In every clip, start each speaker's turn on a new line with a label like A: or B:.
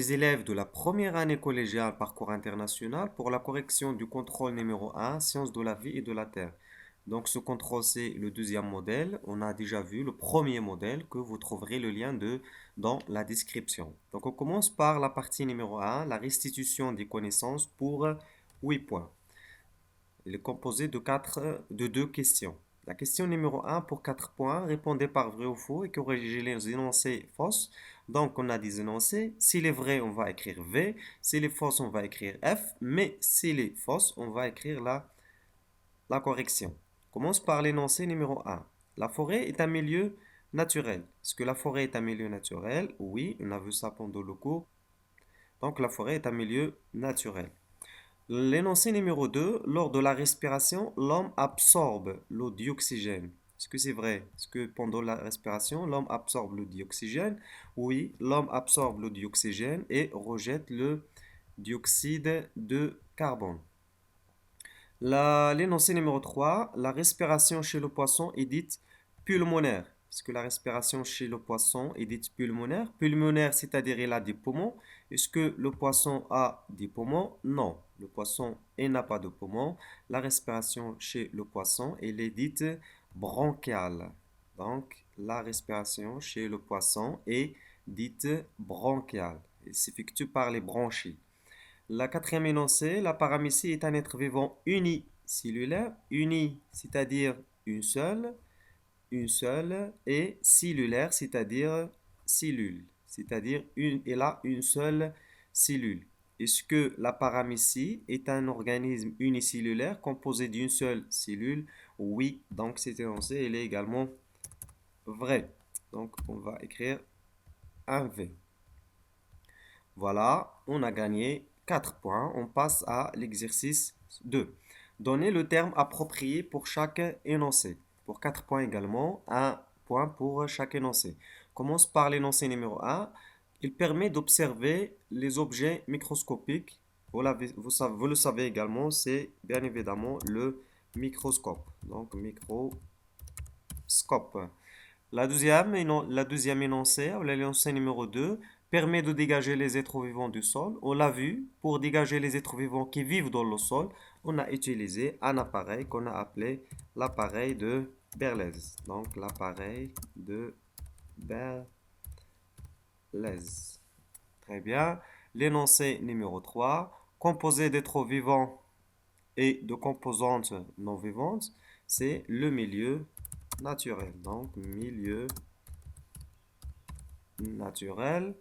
A: les élèves de la première année collégiale parcours international pour la correction du contrôle numéro 1, sciences de la vie et de la Terre. Donc ce contrôle, c'est le deuxième modèle. On a déjà vu le premier modèle que vous trouverez le lien dans la description. Donc on commence par la partie numéro 1, la restitution des connaissances pour 8 points. Il est composé de deux questions. La question numéro 1 pour 4 points, répondez par vrai ou faux et corrigez les énoncés fausses. Donc on a des énoncés. S'il est vrai, on va écrire V. S'il est faux, on va écrire F. Mais s'il est faux, on va écrire la correction. On commence par l'énoncé numéro 1. La forêt est un milieu naturel. Est-ce que la forêt est un milieu naturel? Oui, on a vu ça pendant le cours. Donc la forêt est un milieu naturel. L'énoncé numéro 2, lors de la respiration, l'homme absorbe l'eau d'oxygène. Est-ce que c'est vrai? Est-ce que pendant la respiration, l'homme absorbe l'eau d'oxygène? Oui, l'homme absorbe l'eau d'oxygène et rejette le dioxyde de carbone. L'énoncé numéro 3, la respiration chez le poisson est dite pulmonaire. Est-ce que la respiration chez le poisson est dite pulmonaire? Pulmonaire, c'est-à-dire il a des poumons. Est-ce que le poisson a des poumons? Non, le poisson n'a pas de poumons. La respiration chez le poisson, elle est dite bronchiale. Donc, la respiration chez le poisson est dite bronchiale. Elle s'effectue par les bronchies. La quatrième énoncé, la paramécie est un être vivant unicellulaire, c'est-à-dire une seule, et cellulaire, c'est-à-dire cellule, c'est-à-dire elle a une seule cellule. Est-ce que la paramécie est un organisme unicellulaire composé d'une seule cellule? Oui, donc cet énoncé, il est également vrai. Donc on va écrire un V. Voilà, on a gagné 4 points. On passe à l'exercice 2. Donnez le terme approprié pour chaque énoncé. Pour 4 points également, un point pour chaque énoncé. Commence par l'énoncé numéro 1. Il permet d'observer les objets microscopiques. Vous le savez également, c'est bien évidemment le microscope. Donc, microscope. La deuxième énoncé, ou l'énoncé numéro 2, permet de dégager les êtres vivants du sol. On l'a vu, pour dégager les êtres vivants qui vivent dans le sol, on a utilisé un appareil qu'on a appelé l'appareil de Berlez. Donc l'appareil de Berlez. Très bien. L'énoncé numéro 3, composé d'êtres vivants et de composantes non vivantes, c'est le milieu naturel. Donc milieu naturel.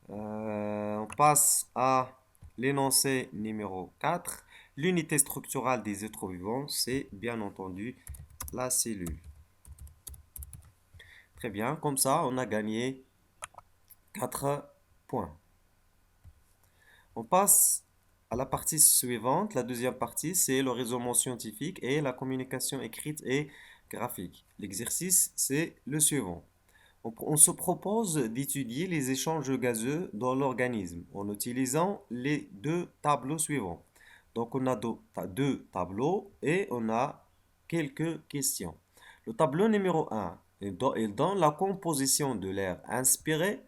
A: On passe à l'énoncé numéro 4. L'unité structurale des êtres vivants, c'est bien entendu la cellule. Très bien, comme ça, on a gagné 4 points. On passe à la partie suivante. La deuxième partie, c'est le raisonnement scientifique et la communication écrite et graphique. L'exercice, c'est le suivant. On se propose d'étudier les échanges gazeux dans l'organisme en utilisant les deux tableaux suivants. Donc on a deux tableaux et on a quelques questions. Le tableau numéro 1, il donne la composition de l'air inspiré.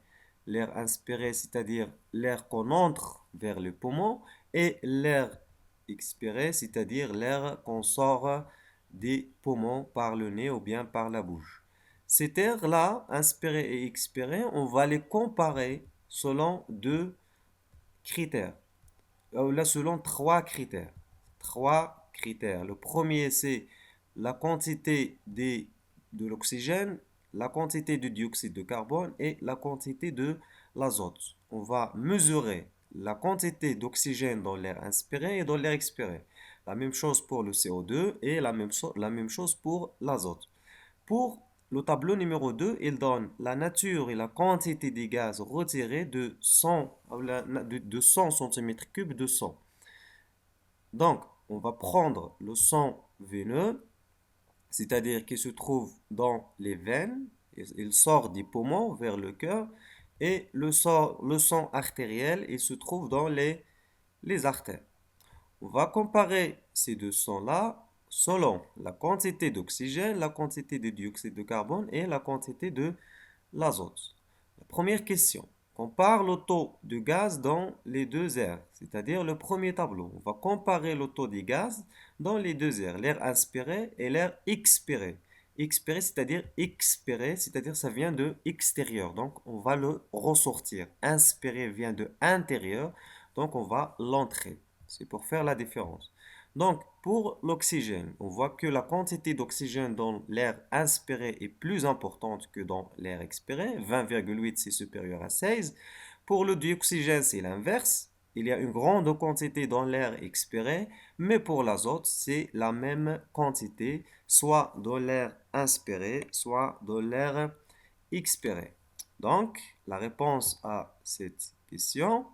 A: L'air inspiré, c'est-à-dire l'air qu'on entre vers le poumon, et l'air expiré, c'est-à-dire l'air qu'on sort des poumons par le nez ou bien par la bouche. Ces air-là, inspiré et expiré, on va les comparer selon deux critères. Là, selon trois critères. Trois critères. Le premier, c'est la quantité de l'oxygène, la quantité de dioxyde de carbone et la quantité de l'azote. On va mesurer la quantité d'oxygène dans l'air inspiré et dans l'air expiré. La même chose pour le CO2 et la même chose pour l'azote. Pour le tableau numéro 2, il donne la nature et la quantité des gaz retirés de 100, de 100 cm3 de sang. Donc, on va prendre le sang veineux, c'est-à-dire qui se trouve dans les veines, il sort des poumons vers le cœur, et le sang artériel, il se trouve dans les artères. On va comparer ces deux sangs-là selon la quantité d'oxygène, la quantité de dioxyde de carbone et la quantité de l'azote. La première question. compare le taux de gaz dans les deux airs, c'est-à-dire le premier tableau. On va comparer le taux des gaz dans les deux airs, l'air inspiré et l'air expiré. Expiré, c'est-à-dire ça vient de extérieur, donc on va le ressortir. Inspiré vient de intérieur, donc on va l'entrer. C'est pour faire la différence. Donc, pour l'oxygène, on voit que la quantité d'oxygène dans l'air inspiré est plus importante que dans l'air expiré. 20,8, c'est supérieur à 16. Pour le dioxygène, c'est l'inverse. Il y a une grande quantité dans l'air expiré, mais pour l'azote, c'est la même quantité, soit dans l'air inspiré, soit dans l'air expiré. Donc, la réponse à cette question,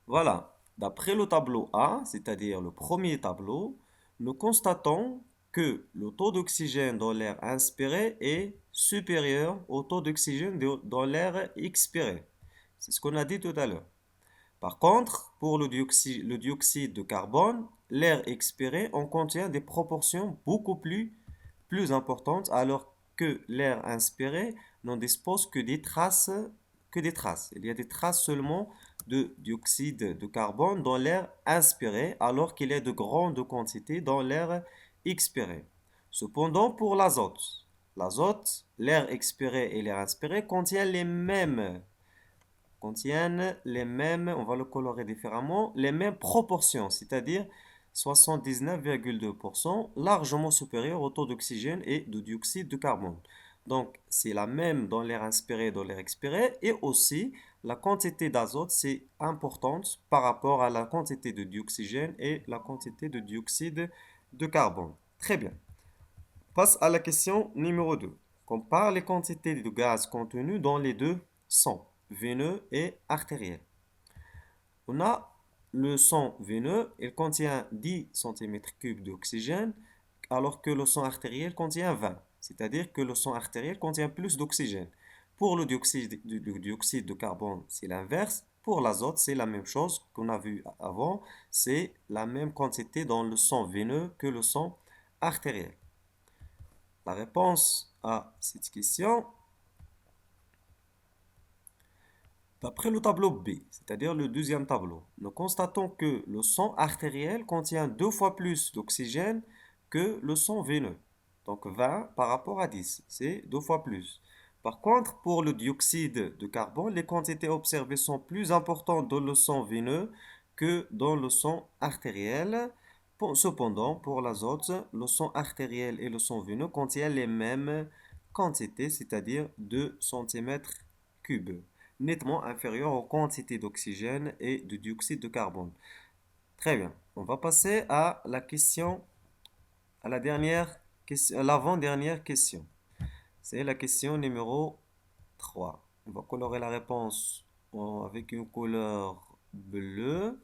A: voilà, d'après le tableau A, c'est-à-dire le premier tableau, nous constatons que le taux d'oxygène dans l'air inspiré est supérieur au taux d'oxygène dans l'air expiré. C'est ce qu'on a dit tout à l'heure. Par contre, pour le dioxyde de carbone, l'air expiré en contient des proportions beaucoup plus importantes, alors que l'air inspiré n'en dispose que des traces. Il y a des traces seulement de dioxyde de carbone dans l'air inspiré, alors qu'il y a de grandes quantités dans l'air expiré. Cependant, pour l'azote, l'air expiré et l'air inspiré contiennent les mêmes, on va le colorer différemment, les mêmes proportions, c'est-à-dire 79,2%, largement supérieur au taux d'oxygène et de dioxyde de carbone. Donc, c'est la même dans l'air inspiré et dans l'air expiré, et aussi la quantité d'azote, c'est importante par rapport à la quantité de dioxygène et la quantité de dioxyde de carbone. Très bien. Passe à la question numéro 2. Compare les quantités de gaz contenues dans les deux sangs, veineux et artériel. On a le sang veineux, il contient 10 cm3 d'oxygène, alors que le sang artériel contient 20. C'est-à-dire que le sang artériel contient plus d'oxygène. Pour le dioxyde de carbone, c'est l'inverse. Pour l'azote, c'est la même chose qu'on a vu avant. C'est la même quantité dans le sang veineux que le sang artériel. La réponse à cette question, d'après le tableau B, c'est-à-dire le deuxième tableau, nous constatons que le sang artériel contient 2 fois plus d'oxygène que le sang veineux. Donc 20 par rapport à 10, c'est 2 fois plus. Par contre, pour le dioxyde de carbone, les quantités observées sont plus importantes dans le sang veineux que dans le sang artériel. Cependant, pour l'azote, le sang artériel et le sang veineux contiennent les mêmes quantités, c'est-à-dire 2 cm3, nettement inférieure aux quantités d'oxygène et de dioxyde de carbone. Très bien. On va passer à la question, à la dernière question, à l'avant-dernière question. C'est la question numéro 3. On va colorer la réponse avec une couleur bleue.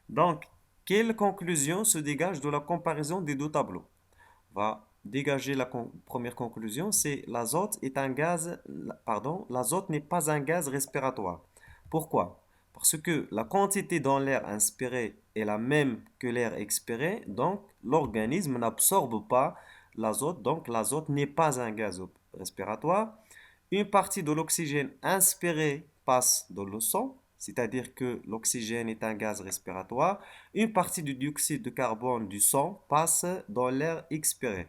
A: Donc, quelle conclusion se dégage de la comparaison des deux tableaux? On va dégager la première conclusion, c'est l'azote est un gaz, pardon, l'azote n'est pas un gaz respiratoire. Pourquoi? Parce que la quantité dans l'air inspiré est la même que l'air expiré, donc l'organisme n'absorbe pas l'azote, donc l'azote n'est pas un gaz respiratoire. Une partie de l'oxygène inspiré passe dans le sang, c'est-à-dire que l'oxygène est un gaz respiratoire. Une partie du dioxyde de carbone du sang passe dans l'air expiré.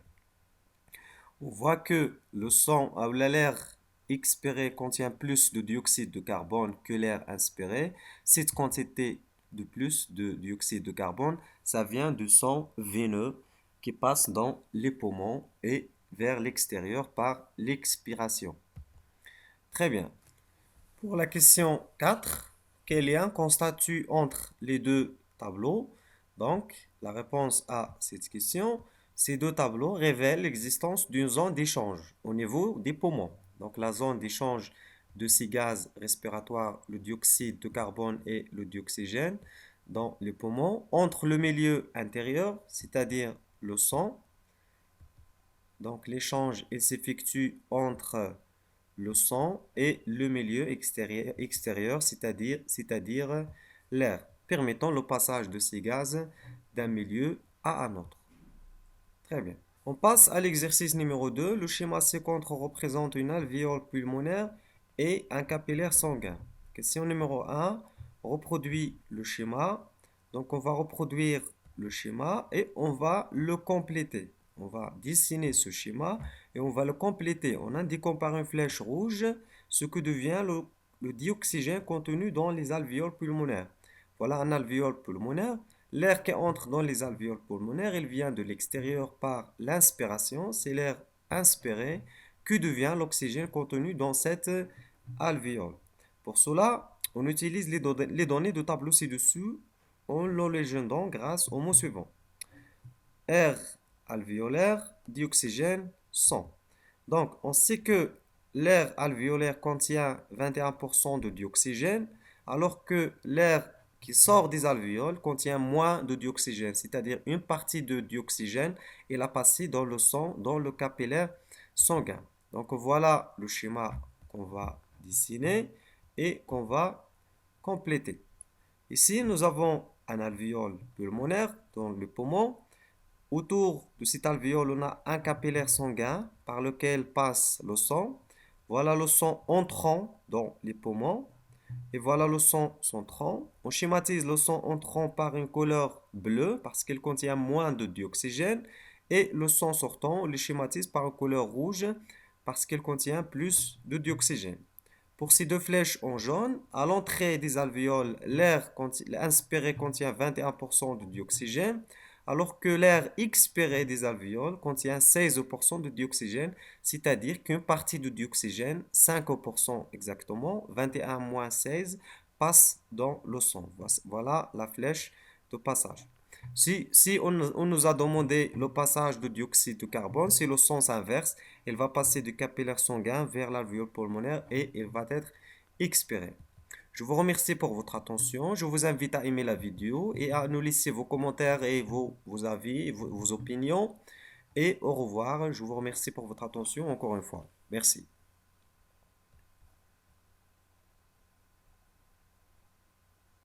A: On voit que l'air expiré contient plus de dioxyde de carbone que l'air inspiré. Cette quantité de plus de dioxyde de carbone, ça vient du sang veineux qui passe dans les poumons et vers l'extérieur par l'expiration. Très bien. Pour la question 4, quel lien constates-tu entre les deux tableaux? Donc, la réponse à cette question, ces deux tableaux révèlent l'existence d'une zone d'échange au niveau des poumons. Donc, la zone d'échange de ces gaz respiratoires, le dioxyde de carbone et le dioxygène, dans les poumons, entre le milieu intérieur, c'est-à-dire le sang. Donc, l'échange s'effectue entre le sang et le milieu extérieur, c'est-à-dire l'air, permettant le passage de ces gaz d'un milieu à un autre. Très bien. On passe à l'exercice numéro 2. Le schéma ci-contre représente une alvéole pulmonaire et un capillaire sanguin. Question numéro un, reproduit le schéma. Donc on va reproduire le schéma et on va le compléter. On va dessiner ce schéma et on va le compléter en indiquant par une flèche rouge ce que devient le dioxygène contenu dans les alvéoles pulmonaires. Voilà un alvéole pulmonaire. L'air qui entre dans les alvéoles pulmonaires, il vient de l'extérieur par l'inspiration. C'est l'air inspiré qui devient l'oxygène contenu dans cette alvéole. Pour cela, on utilise les données du tableau ci-dessous en le légendant grâce au mot suivant. Air alvéolaire, dioxygène, 100. Donc, on sait que l'air alvéolaire contient 21% de dioxygène, alors que l'air qui sort des alvéoles contient moins de dioxygène, c'est-à-dire une partie de dioxygène est passée dans le sang, dans le capillaire sanguin. Donc, voilà le schéma qu'on va dessiner et qu'on va compléter. Ici, nous avons un alvéole pulmonaire dans le poumon. Autour de cet alvéole, on a un capillaire sanguin par lequel passe le sang. Voilà le sang entrant dans les poumons. Et voilà le sang sortant. On schématise le sang entrant par une couleur bleue parce qu'il contient moins de dioxygène. Et le sang sortant, on le schématise par une couleur rouge parce qu'il contient plus de dioxygène. Pour ces deux flèches en jaune, à l'entrée des alvéoles, l'air inspiré contient 21% de dioxygène, alors que l'air expiré des alvéoles contient 16% de dioxygène, c'est-à-dire qu'une partie de dioxygène, 5% exactement, 21 moins 16, passe dans le sang. Voilà la flèche de passage. Si on nous a demandé le passage de dioxyde de carbone, c'est le sens inverse. Il va passer du capillaire sanguin vers l'alvéole pulmonaire et il va être expiré. Je vous remercie pour votre attention. Je vous invite à aimer la vidéo et à nous laisser vos commentaires et vos avis, vos opinions. Et au revoir. Je vous remercie pour votre attention encore une fois. Merci.